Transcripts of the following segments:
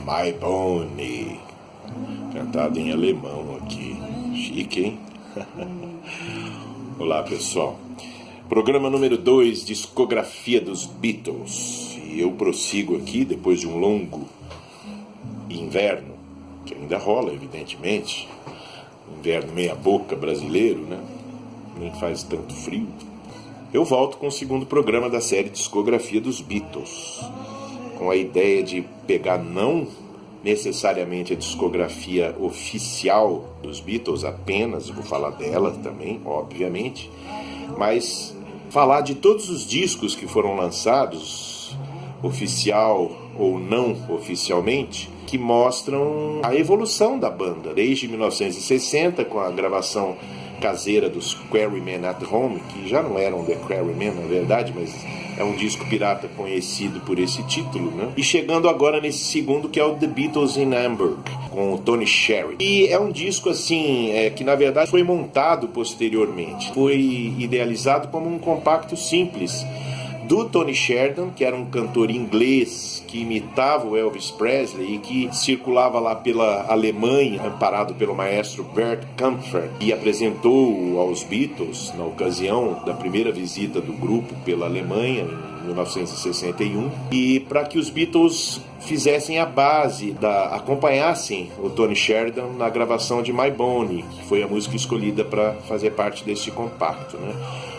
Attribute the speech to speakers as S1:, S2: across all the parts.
S1: My Bonnie, cantado em alemão aqui, chique, hein? Olá, pessoal. Programa número 2, discografia dos Beatles. E eu prossigo aqui depois de um longo inverno, que ainda rola, evidentemente. Inverno meia boca brasileiro, né? Nem faz tanto frio. Eu volto com o segundo programa da série Discografia dos Beatles, com a ideia de pegar não necessariamente a discografia oficial dos Beatles apenas, vou falar dela também, obviamente, mas falar de todos os discos que foram lançados, oficial ou não oficialmente, que mostram a evolução da banda, desde 1960, com a gravação caseira dos Quarrymen at Home, que já não eram The Quarrymen, na verdade, mas é um disco pirata conhecido por esse título, né? E chegando agora nesse segundo, que é o The Beatles in Hamburg, com o Tony Sherry. E é um disco, assim, que na verdade foi montado posteriormente. Foi idealizado como um compacto simples do Tony Sheridan, que era um cantor inglês que imitava o Elvis Presley e que circulava lá pela Alemanha, amparado pelo maestro Bert Kaempfer, e apresentou aos Beatles na ocasião da primeira visita do grupo pela Alemanha em 1961, e para que os Beatles fizessem a base, acompanhassem o Tony Sheridan na gravação de My Bonnie, que foi a música escolhida para fazer parte deste compacto, né?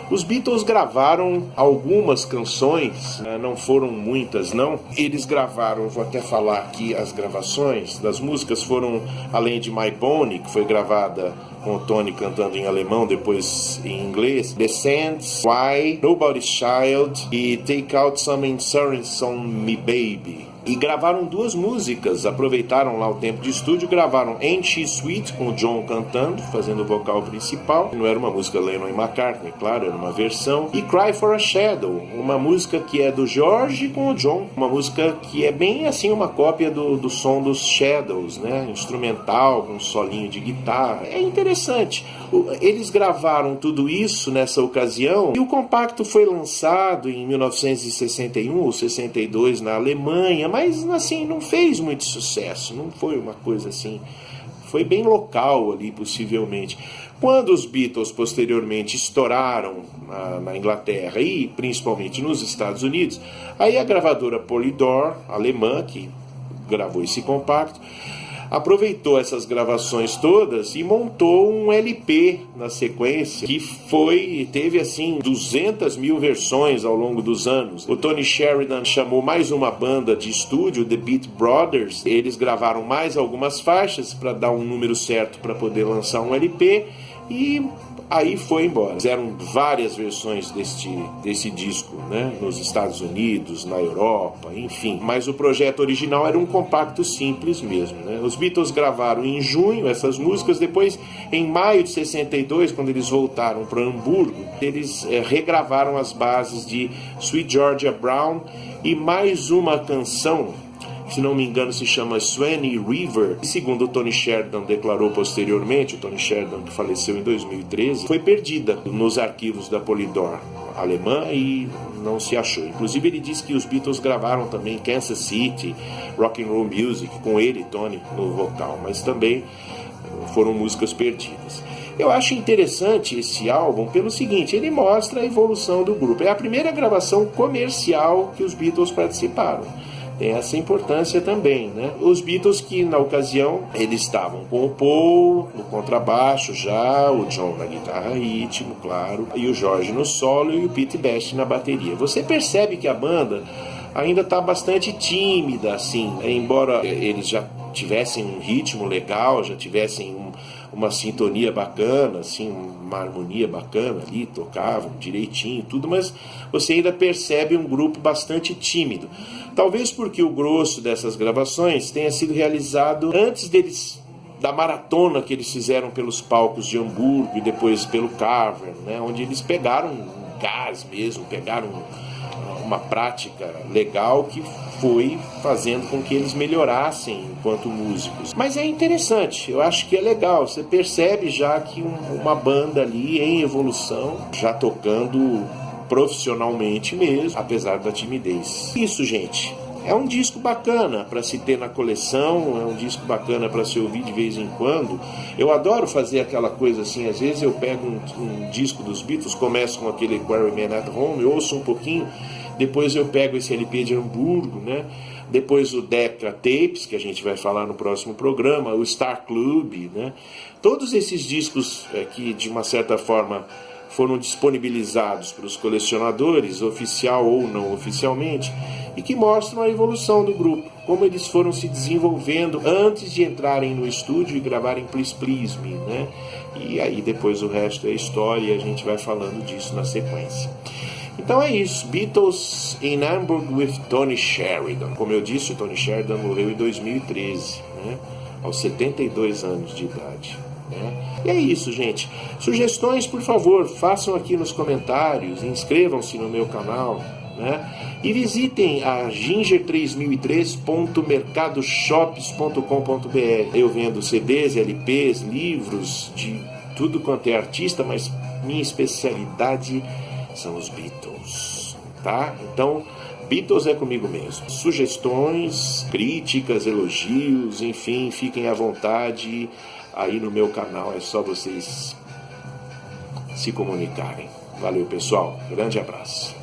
S1: Os Beatles gravaram algumas canções, não foram muitas não. Eles gravaram, vou até falar aqui as gravações das músicas, foram além de My Bonnie, que foi gravada com o Tony cantando em alemão, depois em inglês, The Sands, Why, Nobody's Child e Take Out Some Insurance on Me Baby. E gravaram duas músicas, aproveitaram lá o tempo de estúdio, gravaram Ain't She Sweet, com o John cantando, fazendo o vocal principal. Não era uma música Lennon e McCartney, claro, era uma versão. E Cry for a Shadow, uma música que é do George com o John, uma música que é bem assim uma cópia do som dos Shadows, né? Instrumental, com um solinho de guitarra. É interessante. Eles gravaram tudo isso nessa ocasião e o compacto foi lançado em 1961 ou 62 na Alemanha, mas assim, não fez muito sucesso, não foi uma coisa assim, foi bem local ali possivelmente. Quando os Beatles posteriormente estouraram na Inglaterra e principalmente nos Estados Unidos, aí a gravadora Polydor, alemã, que gravou esse compacto, aproveitou essas gravações todas e montou um LP na sequência, que teve assim 200 mil versões ao longo dos anos. O Tony Sheridan chamou mais uma banda de estúdio, The Beat Brothers. Eles gravaram mais algumas faixas para dar um número certo para poder lançar um LP e aí foi embora. Fizeram várias versões desse disco, né? Nos Estados Unidos, na Europa, enfim. Mas o projeto original era um compacto simples mesmo, né? Os Beatles gravaram em junho essas músicas, depois em maio de 62, quando eles voltaram para Hamburgo, eles regravaram as bases de Sweet Georgia Brown e mais uma canção, se não me engano se chama Swanee River, e segundo o Tony Sheridan declarou posteriormente, o Tony Sheridan que faleceu em 2013, foi perdida nos arquivos da Polydor alemã e não se achou. Inclusive ele disse que os Beatles gravaram também Kansas City, Rock and Roll Music, com ele, Tony, no vocal, mas também foram músicas perdidas. Eu acho interessante esse álbum pelo seguinte, ele mostra a evolução do grupo. É a primeira gravação comercial que os Beatles participaram. Tem essa importância também, né? Os Beatles que na ocasião eles estavam com o Paul no contrabaixo já, o John na guitarra ritmo, claro, e o George no solo e o Pete Best na bateria. Você percebe que a banda ainda está bastante tímida, assim, embora eles já tivessem um ritmo legal, já tivessem uma sintonia bacana, assim, uma harmonia bacana ali, tocavam direitinho, tudo, mas você ainda percebe um grupo bastante tímido. Talvez porque o grosso dessas gravações tenha sido realizado antes da maratona que eles fizeram pelos palcos de Hamburgo e depois pelo Cavern, né, onde eles pegaram um gás mesmo, pegaram uma prática legal que foi fazendo com que eles melhorassem enquanto músicos. Mas é interessante, eu acho que é legal, você percebe já que uma banda ali em evolução, já tocando profissionalmente mesmo, apesar da timidez. Isso, gente. É um disco bacana para se ter na coleção, é um disco bacana para se ouvir de vez em quando. Eu adoro fazer aquela coisa assim, às vezes eu pego um disco dos Beatles, começo com aquele Quarrymen at Home, eu ouço um pouquinho, depois eu pego esse LP de Hamburgo, né? Depois o Decca Tapes, que a gente vai falar no próximo programa, o Star Club, né? Todos esses discos que de uma certa forma foram disponibilizados para os colecionadores, oficial ou não oficialmente, e que mostram a evolução do grupo, como eles foram se desenvolvendo antes de entrarem no estúdio e gravarem Please Please Me, né? E aí depois o resto é história e a gente vai falando disso na sequência. Então é isso, Beatles in Hamburg with Tony Sheridan. Como eu disse, o Tony Sheridan morreu em 2013, né? Aos 72 anos de idade. E é isso, gente. Sugestões, por favor, façam aqui nos comentários, inscrevam-se no meu canal, né? E visitem a ginger3003.mercadoshops.com.br. Eu vendo CDs, LPs, livros de tudo quanto é artista, mas minha especialidade são os Beatles, tá? Então, Beatles é comigo mesmo. Sugestões, críticas, elogios, enfim, fiquem à vontade. Aí no meu canal é só vocês se comunicarem. Valeu, pessoal. Grande abraço.